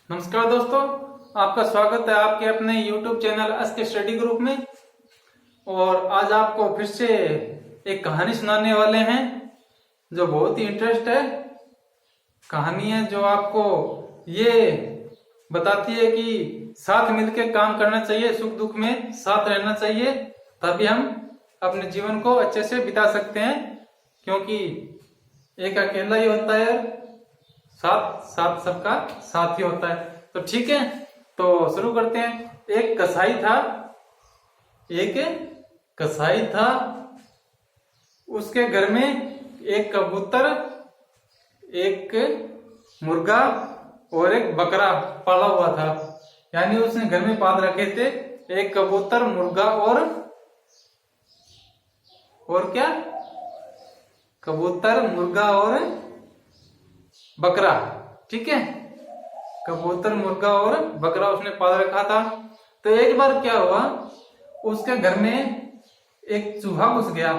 नमस्कार दोस्तों, आपका स्वागत है आपके अपने YouTube चैनल अस्के स्टडी ग्रुप में। और आज आपको फिर से एक कहानी सुनाने वाले हैं जो बहुत ही इंटरेस्ट है। कहानी है जो आपको ये बताती है कि साथ मिलकर काम करना चाहिए, सुख दुख में साथ रहना चाहिए, तभी हम अपने जीवन को अच्छे से बिता सकते हैं। क्योंकि एक अकेला ही होता है, साथ साथ सबका साथ ही होता है। तो ठीक है, तो शुरू करते हैं। एक कसाई था, उसके घर में एक कबूतर, एक मुर्गा और एक बकरा पाला हुआ था। यानी उसने घर में पाल रखे थे एक कबूतर, मुर्गा और क्या, कबूतर, मुर्गा और बकरा। ठीक है, कबूतर, मुर्गा और बकरा उसने पाल रखा था। तो एक बार क्या हुआ, उसके घर में एक चूहा घुस गया।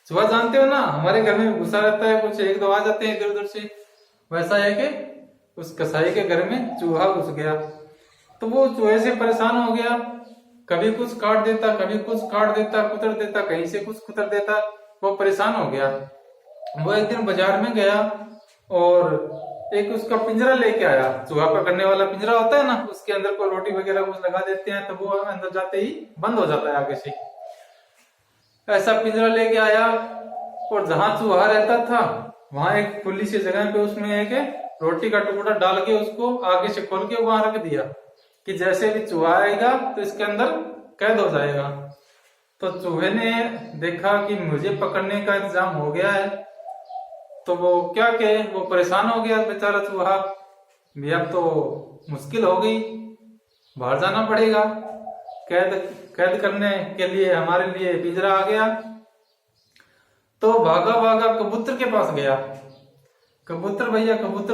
चूहा जानते हो ना, हमारे घर में घुसा रहता है, कुछ एक दो आ जाते हैं इधर उधर से। वैसा है कि उस कसाई के घर में चूहा घुस गया। तो वो चूहे से परेशान हो गया, कभी कुछ काट देता, कभी कुछ काट देता, कुतर देता, कहीं से कुछ कुतर देता। वो परेशान हो गया। वो एक दिन बाजार में गया और एक उसका पिंजरा लेके आया। चूहा पकड़ने वाला पिंजरा होता है ना, उसके अंदर कोई रोटी वगैरह कुछ लगा देते हैं तो वो अंदर जाते ही बंद हो जाता है आगे से। ऐसा पिंजरा लेके आया और जहां चूहा रहता था वहां एक खुली सी जगह पे उसमें एक रोटी का टुकड़ा डाल के उसको आगे से खोल के वहां रख दिया कि जैसे भी चूहा आएगा तो इसके अंदर कैद हो जाएगा। तो चूहे ने देखा कि मुझे पकड़ने का इंतजाम हो गया है, तो वो क्या कहे, वो परेशान हो गया बेचारा चूहा। भी अब तो मुश्किल हो गई, बाहर जाना पड़ेगा। कैद करने के लिए हमारे लिए पिंजरा आ गया। तो भागा भागा कबूतर के पास गया। कबूतर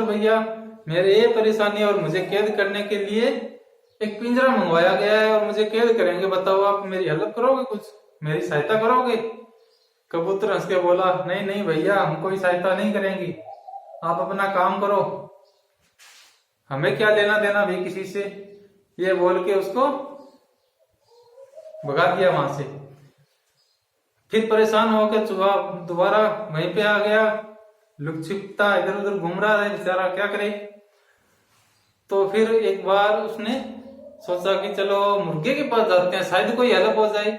भैया, मेरे ये परेशानी और मुझे कैद करने के लिए एक पिंजरा मंगवाया गया है और मुझे कैद करेंगे, बताओ आप मेरी हेल्प करोगे, कुछ मेरी सहायता करोगे? कबूतर हंस के बोला, नहीं नहीं भैया, हम कोई सहायता नहीं करेंगी, आप अपना काम करो, हमें क्या लेना देना भी किसी से। ये बोल के उसको भगा दिया वहां से। फिर परेशान होकर चूहा दोबारा वहीं पे आ गया, लुक छिपता इधर उधर घूम रहा है बेचारा, क्या करे। तो फिर एक बार उसने सोचा कि चलो मुर्गे के पास जाते हैं, शायद कोई हेल्प हो जाए।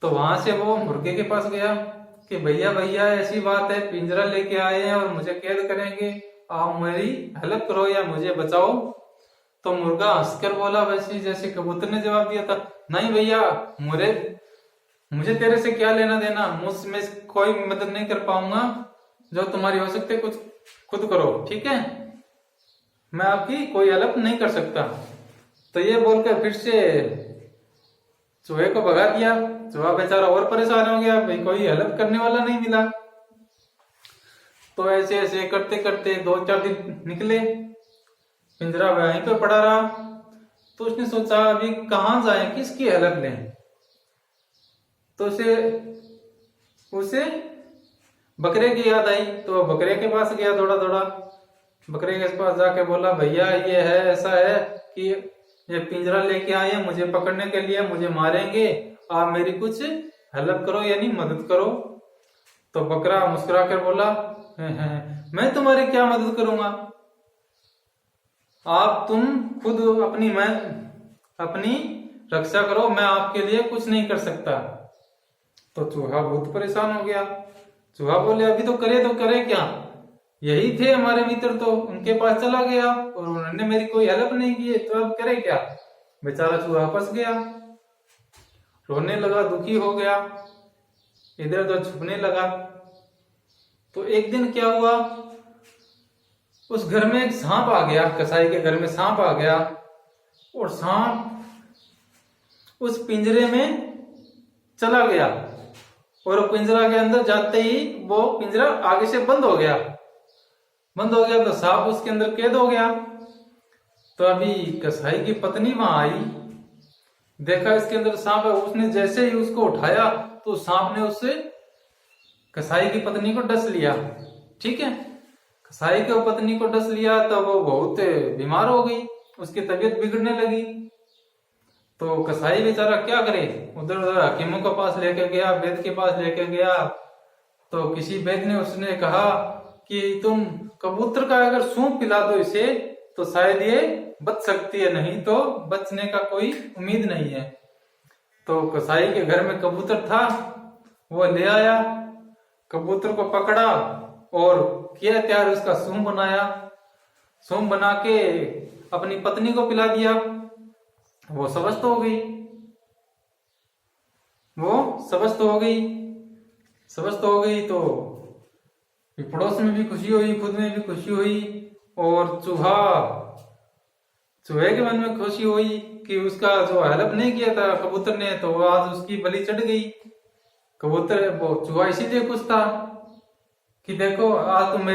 तो वहां से वो मुर्गे के पास गया कि भैया ऐसी बात है, पिंजरा लेके आए हैं और मुझे कैद करेंगे, आप मेरी हेल्प करो या मुझे बचाओ। तो मुर्गा हंसकर बोला, वैसे जैसे कबूतर ने जवाब दिया था, नहीं भैया, मुझे तेरे से क्या लेना देना, मुझमें कोई मदद नहीं कर पाऊंगा, जो तुम्हारी हो सकती है कुछ खुद करो, ठीक है, मैं आपकी कोई हेल्प नहीं कर सकता। तो ये बोलकर फिर से चूहे को भगा दिया। चूहा बेचारा और परेशान हो गया, भाई कोई हेल्प करने वाला नहीं मिला। तो ऐसे ऐसे करते करते 2-4 दिन निकले, पिंजरा वहीं पे पड़ा रहा। तो उसने सोचा अभी कहाँ जाए, किसकी हेल्प लें। तो उसे बकरे की याद आई। तो बकरे के पास गया दौड़ा दौड़ा। बकरे के पास जाके बोला, भैया ये है, ऐसा है कि ये पिंजरा लेके आए हैं मुझे पकड़ने के लिए, मुझे मारेंगे, आप मेरी कुछ हेल्प करो यानी मदद करो। तो बकरा मुस्कुरा कर बोला, मैं तुम्हारी क्या मदद करूंगा, तुम खुद अपनी रक्षा करो, मैं आपके लिए कुछ नहीं कर सकता। तो चूहा बहुत परेशान हो गया। चूहा बोले, अभी तो करे क्या, यही थे हमारे मित्र, तो उनके पास चला गया और उन्होंने मेरी कोई हेल्प नहीं की, तो अब करे क्या। बेचारा चूहा फंस गया, रोने लगा, दुखी हो गया, इधर उधर छुपने लगा। तो एक दिन क्या हुआ, उस घर में एक सांप आ गया, कसाई के घर में सांप आ गया और सांप उस पिंजरे में चला गया और पिंजरा के अंदर जाते ही वो पिंजरा आगे से बंद हो गया। तो सांप उसके अंदर कैद हो गया। तो अभी कसाई की पत्नी वहां आई, देखा इसके अंदर सांप है, उसने जैसे ही उसको उठाया तो सांप ने उससे कसाई की पत्नी को डस लिया। ठीक है, कसाई की पत्नी को डस लिया तो वो बहुत बीमार हो गई, उसकी तबीयत बिगड़ने लगी। तो कसाई बेचारा क्या करे, उधर उधर हकीमों के पास लेके गया, वैद्य के पास लेके गया। तो किसी वैद्य ने उसने कहा कि तुम कबूतर का अगर सूप पिला दो इसे तो शायद ये बच सकती है, नहीं तो बचने का कोई उम्मीद नहीं है। तो कसाई के घर में कबूतर था, वो ले आया, कबूतर को पकड़ा और किया तैयार, उसका सूप बनाया। सूप बना के अपनी पत्नी को पिला दिया। वो स्वस्थ हो गई, वो स्वस्थ हो गई। स्वस्थ हो गई तो पड़ोस में भी खुशी हुई, खुद में भी खुशी हुई। और चूहे के मन में खुशी हुई कि उसका जो हेल्प नहीं किया था कबूतर ने, तो वो आज उसकी बलि चढ़ गई। कबूतर वो चूहा इसीलिए खुश था कि देखो आज तुम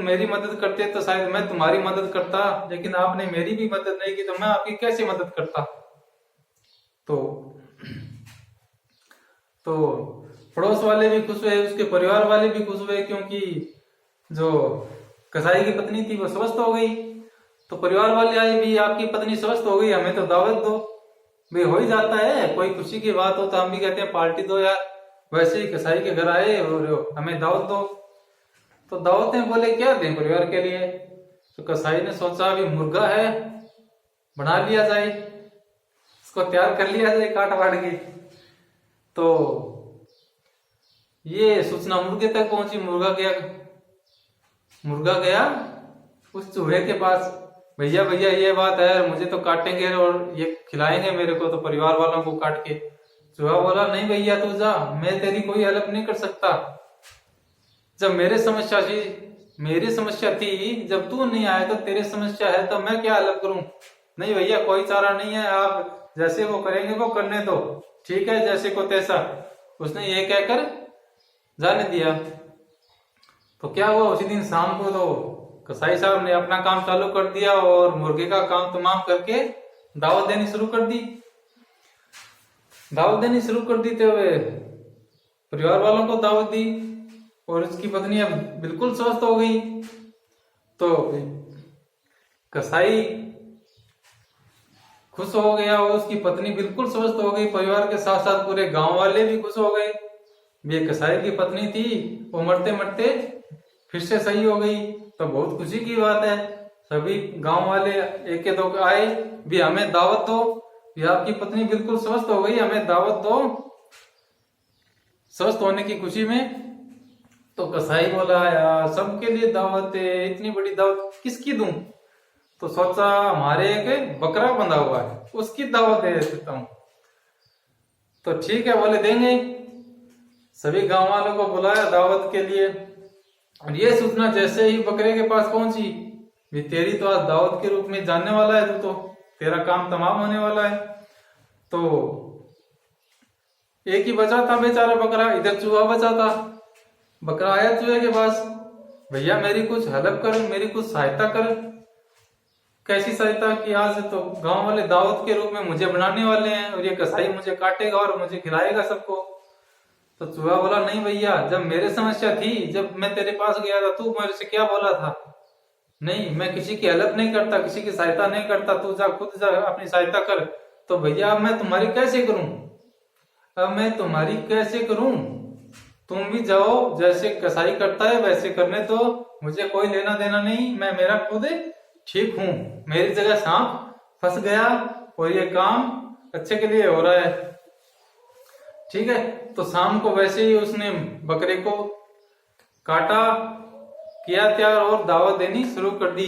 मेरी मदद करते तो शायद मैं तुम्हारी मदद करता, लेकिन आपने मेरी भी मदद नहीं की तो मैं आपकी कैसे मदद करता। तो पड़ोस वाले भी खुश हुए, उसके परिवार वाले भी खुश हुए, क्योंकि जो कसाई की पत्नी थी वो स्वस्थ हो गई। तो परिवार वाले आए भी, आपकी पत्नी स्वस्थ हो गई, हमें तो दावत दो। भाई हो ही जाता है, कोई खुशी की बात हो तो हम भी कहते हैं पार्टी दो यार। वैसे ही कसाई के घर आए और हमें दावत दो। तो दावतें बोले क्या दें परिवार के लिए। तो कसाई ने सोचा अभी मुर्गा है, बना लिया जाए, इसको तैयार कर लिया जाए काट वाट के। तो ये सूचना मुर्गे तक पहुंची। मुर्गा गया उस चूहे के पास, भैया भैया ये बात है, मुझे तो काटेंगे और ये खिलाएंगे मेरे को, तो परिवार वालों को काट के। चूहा बोला नहीं भैया तू जा, मैं तेरी कोई हेल्प नहीं कर सकता। जब मेरी समस्या थी, जब तू नहीं आया तो तेरी समस्या है, तो मैं क्या हेल्प करूं। नहीं भैया कोई चारा नहीं है, आप जैसे वो करेंगे वो करने दो, ठीक है जैसे को तैसा। उसने ये कहकर जाने दिया। तो क्या हुआ, उसी दिन शाम को तो कसाई साहब ने अपना काम चालू कर दिया और मुर्गे का काम तमाम करके दावत देनी शुरू कर दी। दावत देनी शुरू कर दी तो वे परिवार वालों को दावत दी और उसकी पत्नी अब बिल्कुल स्वस्थ हो गई। तो कसाई खुश हो गया और उसकी पत्नी बिल्कुल स्वस्थ हो गई। परिवार के साथ साथ पूरे गांव वाले भी खुश हो गए। ये कसाई की पत्नी थी, वो मरते मरते फिर से सही हो गई, तो बहुत खुशी की बात है। सभी गांव वाले एक दो आए भी, हमें दावत दो, ये आपकी पत्नी बिल्कुल स्वस्थ हो गई, हमें दावत दो स्वस्थ होने की खुशी में। तो कसाई बोला यार सबके लिए दावत है, इतनी बड़ी दावत किसकी दूं। तो सोचा हमारे एक बकरा बंधा हुआ है, उसकी दावत दे देता हूं। तो ठीक है बोले देंगे। सभी गांव वालों को बुलाया दावत के लिए। और ये सूचना जैसे ही बकरे के पास पहुंची, भी तेरी तो आज दावत के रूप में जानने वाला है, तू तो तेरा काम तमाम होने वाला है। तो एक ही बचा था बेचारा बकरा, इधर चूहा बचा था। बकरा आया चूहे के पास, भैया मेरी कुछ हेल्प कर, मेरी कुछ सहायता कर। कैसी सहायता कि आज तो गांव वाले दावत के रूप में मुझे बनाने वाले हैं और ये कसाई मुझे काटेगा और मुझे खिलाएगा सबको। तो चूहा बोला नहीं भैया, जब मेरे समस्या थी, जब मैं तेरे पास गया था, तू मेरे से क्या बोला था, नहीं मैं किसी की हेल्प नहीं करता, किसी की सहायता नहीं करता, तू जा खुद जा अपनी सहायता कर। तो भैया अब मैं तुम्हारी कैसे करूं, अब मैं तुम्हारी कैसे करूं, तुम भी जाओ जैसे कसाई करता है वैसे करने दो, मुझे कोई लेना देना नहीं, मैं मेरा खुद ठीक हूं, मेरी जगह सांप फंस गया और ये काम अच्छे के लिए हो रहा है। ठीक है, तो शाम को वैसे ही उसने बकरे को काटा, किया तैयार और दावत देनी शुरू कर दी।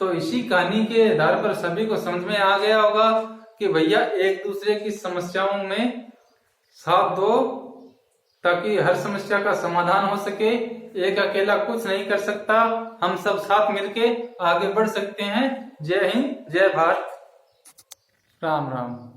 तो इसी कहानी के आधार पर सभी को समझ में आ गया होगा कि भैया एक दूसरे की समस्याओं में साथ दो, ताकि हर समस्या का समाधान हो सके। एक अकेला कुछ नहीं कर सकता, हम सब साथ मिलके आगे बढ़ सकते हैं। जय हिंद, जय भारत, राम राम।